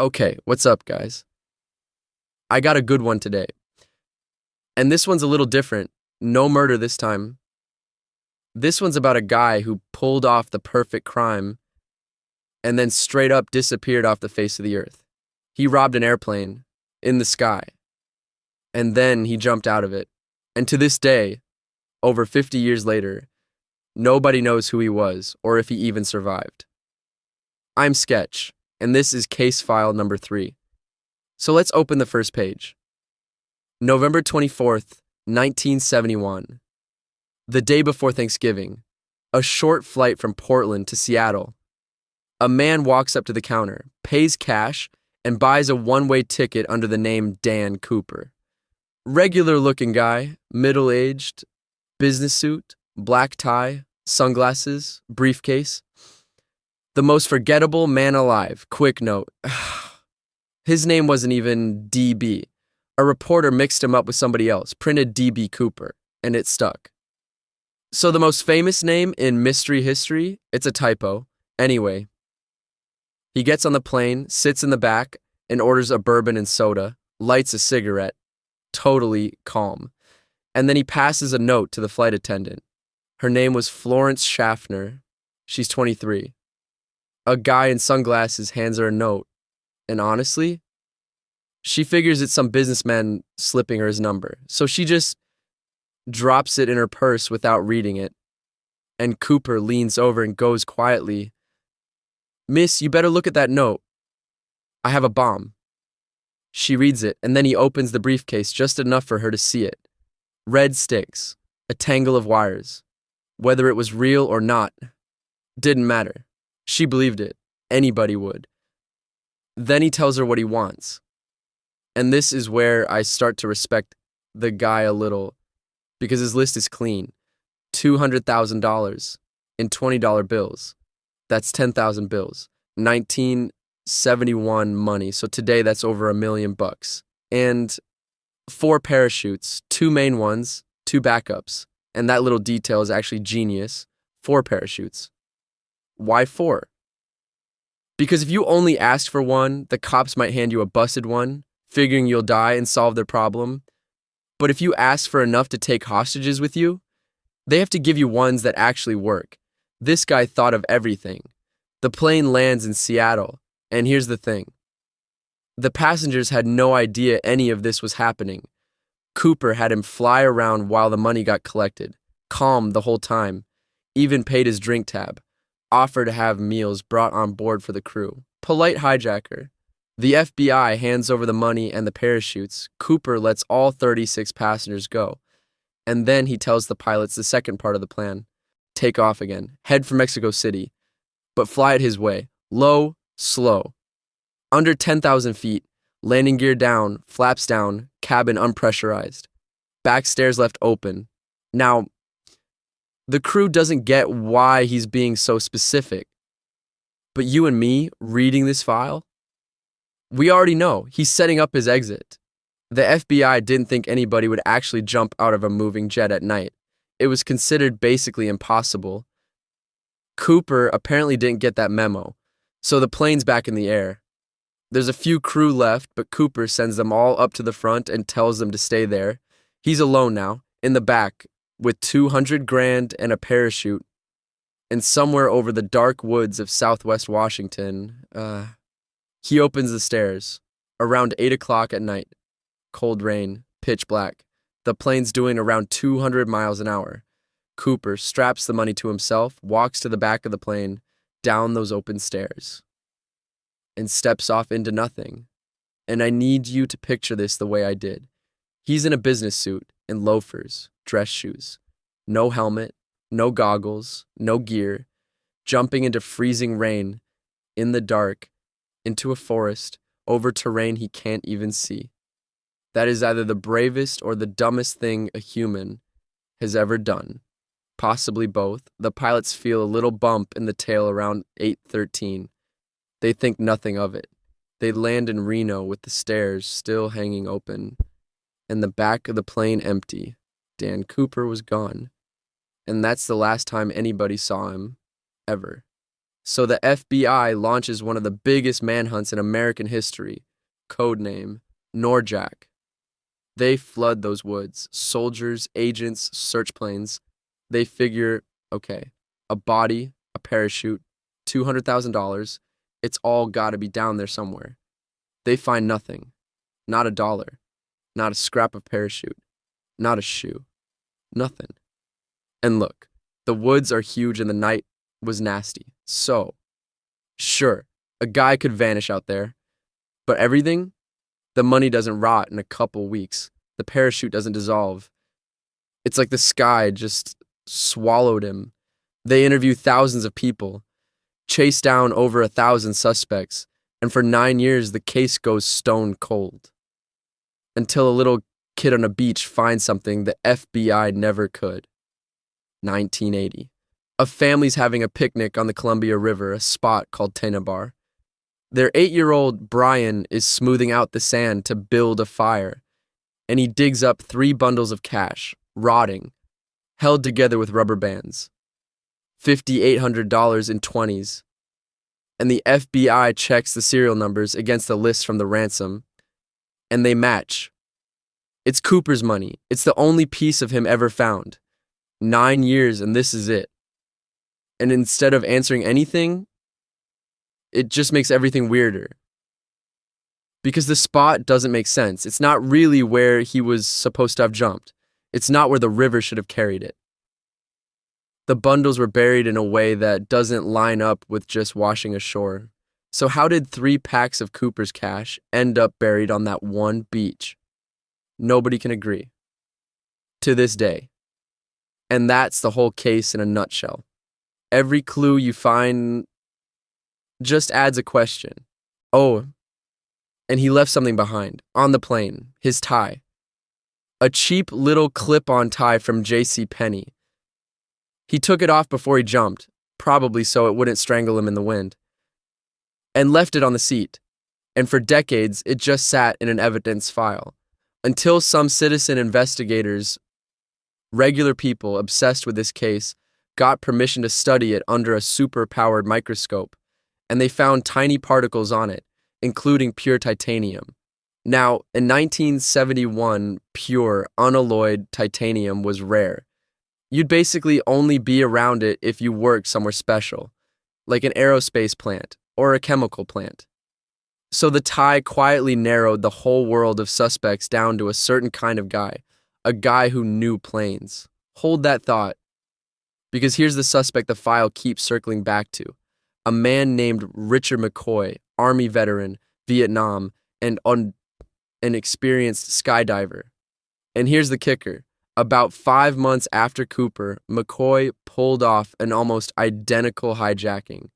Okay, what's up, guys? I got a good one today. And this one's a little different. No murder this time. This one's about a guy who pulled off the perfect crime and then straight up disappeared off the face of the earth. He robbed an airplane in the sky, and then he jumped out of it. And to this day, over 50 years later, nobody knows who he was or if he even survived. I'm Sketch, and this is case file number 3. So let's open the first page. November 24th, 1971. The day before Thanksgiving. A short flight from Portland to Seattle. A man walks up to the counter, pays cash, and buys a one-way ticket under the name Dan Cooper. Regular-looking guy, middle-aged, business suit, black tie, sunglasses, briefcase. The most forgettable man alive. Quick note. His name wasn't even DB. A reporter mixed him up with somebody else, printed DB Cooper, and it stuck. So the most famous name in mystery history, it's a typo. Anyway, he gets on the plane, sits in the back, and orders a bourbon and soda, lights a cigarette, totally calm. And then he passes a note to the flight attendant. Her name was Florence Schaffner. She's 23. A guy in sunglasses hands her a note. And honestly, she figures it's some businessman slipping her his number. So she just drops it in her purse without reading it. And Cooper leans over and goes quietly, "Miss, you better look at that note. I have a bomb." She reads it, and then he opens the briefcase just enough for her to see it. Red sticks, a tangle of wires. Whether it was real or not, didn't matter. She believed it. Anybody would. Then he tells her what he wants. And this is where I start to respect the guy a little, because his list is clean. $200,000 in $20 bills. That's 10,000 bills. 1971 money. So today that's over $1 million. And 4 parachutes, 2 main ones, 2 backups. And that little detail is actually genius. 4 parachutes. Why 4? Because if you only ask for one, the cops might hand you a busted one, figuring you'll die and solve their problem. But if you ask for enough to take hostages with you, they have to give you ones that actually work. This guy thought of everything. The plane lands in Seattle, and here's the thing. The passengers had no idea any of this was happening. Cooper had him fly around while the money got collected, calm the whole time, even paid his drink tab, offered to have meals brought on board for the crew. Polite hijacker. The FBI hands over the money and the parachutes. Cooper lets all 36 passengers go. And then he tells the pilots the second part of the plan. Take off again. Head for Mexico City. But fly it his way. Low, slow. Under 10,000 feet. Landing gear down, flaps down, cabin unpressurized. Back stairs left open. Now, the crew doesn't get why he's being so specific. But you and me, reading this file, we already know he's setting up his exit. The FBI didn't think anybody would actually jump out of a moving jet at night. It was considered basically impossible. Cooper apparently didn't get that memo, so the plane's back in the air. There's a few crew left, but Cooper sends them all up to the front and tells them to stay there. He's alone now, in the back, with $200,000 and a parachute, and somewhere over the dark woods of Southwest Washington, he opens the stairs, around 8 o'clock at night. Cold rain, pitch black. The plane's doing around 200 miles an hour. Cooper straps the money to himself, walks to the back of the plane, down those open stairs, and steps off into nothing. And I need you to picture this the way I did. He's in a business suit and loafers, dress shoes. No helmet, no goggles, no gear, jumping into freezing rain, in the dark, into a forest, over terrain he can't even see. That is either the bravest or the dumbest thing a human has ever done. Possibly both. The pilots feel a little bump in the tail around 8:13. They think nothing of it. They land in Reno with the stairs still hanging open, and the back of the plane empty. Dan Cooper was gone. And that's the last time anybody saw him, ever. So the FBI launches one of the biggest manhunts in American history, codename Norjack. They flood those woods. Soldiers, agents, search planes. They figure, okay, a body, a parachute, $200,000. It's all got to be down there somewhere. They find nothing. Not a dollar. Not a scrap of parachute. Not a shoe. Nothing. And look, the woods are huge and the night was nasty. So, sure, a guy could vanish out there. But everything? The money doesn't rot in a couple weeks. The parachute doesn't dissolve. It's like the sky just swallowed him. They interview thousands of people, chase down over 1,000 suspects, and for 9 years the case goes stone cold. Until a little kid on a beach finds something the FBI never could. 1980. A family's having a picnic on the Columbia River, a spot called Tenabar. Their 8-year-old Brian is smoothing out the sand to build a fire, and he digs up 3 bundles of cash, rotting, held together with rubber bands. $5,800 in 20s. And the FBI checks the serial numbers against the list from the ransom, and they match. It's Cooper's money. It's the only piece of him ever found. 9 years, and this is it. And instead of answering anything, it just makes everything weirder. Because the spot doesn't make sense. It's not really where he was supposed to have jumped. It's not where the river should have carried it. The bundles were buried in a way that doesn't line up with just washing ashore. So how did 3 packs of Cooper's cash end up buried on that one beach? Nobody can agree. To this day. And that's the whole case in a nutshell. Every clue you find just adds a question. Oh, and he left something behind, on the plane, his tie. A cheap little clip-on tie from JCPenney. He took it off before he jumped, probably so it wouldn't strangle him in the wind, and left it on the seat. And for decades, it just sat in an evidence file, until some citizen investigators, regular people obsessed with this case, got permission to study it under a super-powered microscope, and they found tiny particles on it, including pure titanium. Now, in 1971, pure, unalloyed titanium was rare. You'd basically only be around it if you worked somewhere special, like an aerospace plant or a chemical plant. So the tie quietly narrowed the whole world of suspects down to a certain kind of guy, a guy who knew planes. Hold that thought, because here's the suspect the file keeps circling back to. A man named Richard McCoy, Army veteran, Vietnam, and an experienced skydiver. And here's the kicker. About 5 months after Cooper, McCoy pulled off an almost identical hijacking.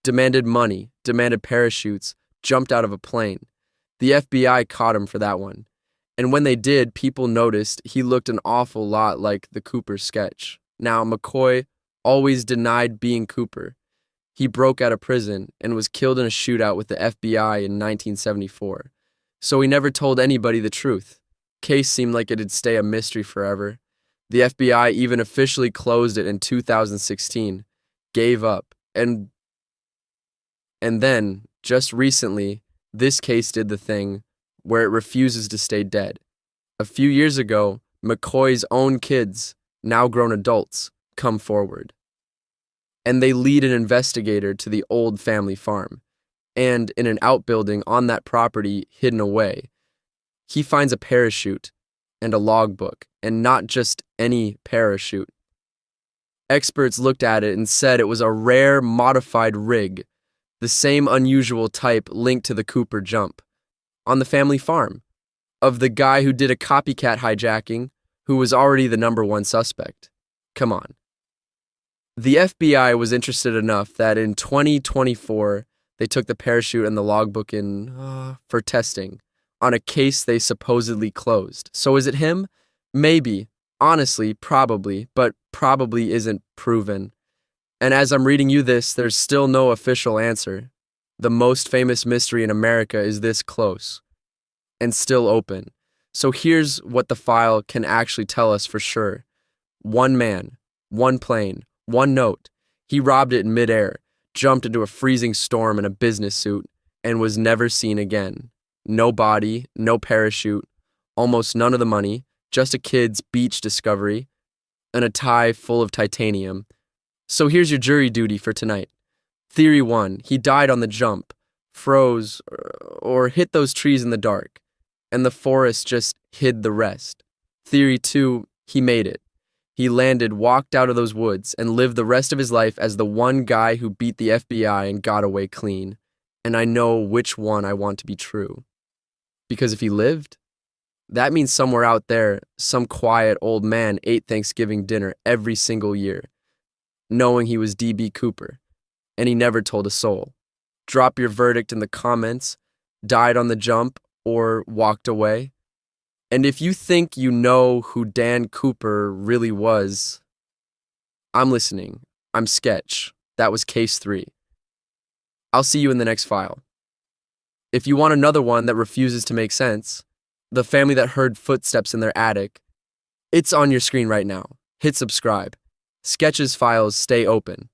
Demanded money, demanded parachutes, jumped out of a plane. The FBI caught him for that one. And when they did, people noticed he looked an awful lot like the Cooper sketch. Now, McCoy always denied being Cooper. He broke out of prison and was killed in a shootout with the FBI in 1974. So he never told anybody the truth. Case seemed like it'd stay a mystery forever. The FBI even officially closed it in 2016, gave up, and then, just recently, this case did the thing where it refuses to stay dead. A few years ago, McCoy's own kids, now grown adults, come forward. And they lead an investigator to the old family farm. And in an outbuilding on that property hidden away, he finds a parachute and a logbook, and not just any parachute. Experts looked at it and said it was a rare modified rig, the same unusual type linked to the Cooper jump, on the family farm, of the guy who did a copycat hijacking, who was already the #1 suspect. Come on. The FBI was interested enough that in 2024, they took the parachute and the logbook in for testing on a case they supposedly closed. So is it him? Maybe. Honestly, probably, but probably isn't proven. And as I'm reading you this, there's still no official answer. The most famous mystery in America is this close and still open. So here's what the file can actually tell us for sure. One man, one plane, one note. He robbed it in midair. jumped into a freezing storm in a business suit, and was never seen again. No body, no parachute, almost none of the money, just a kid's beach discovery, and a tie full of titanium. So here's your jury duty for tonight. Theory 1, he died on the jump, froze, or hit those trees in the dark, and the forest just hid the rest. Theory 2, he made it. He landed, walked out of those woods, and lived the rest of his life as the one guy who beat the FBI and got away clean. And I know which one I want to be true. Because if he lived, that means somewhere out there, some quiet old man ate Thanksgiving dinner every single year, knowing he was D.B. Cooper, and he never told a soul. Drop your verdict in the comments, died on the jump, or walked away. And if you think you know who Dan Cooper really was, I'm listening. I'm Sketch. That was case 3. I'll see you in the next file. If you want another one that refuses to make sense, the family that heard footsteps in their attic, it's on your screen right now. Hit subscribe. Sketch's files stay open.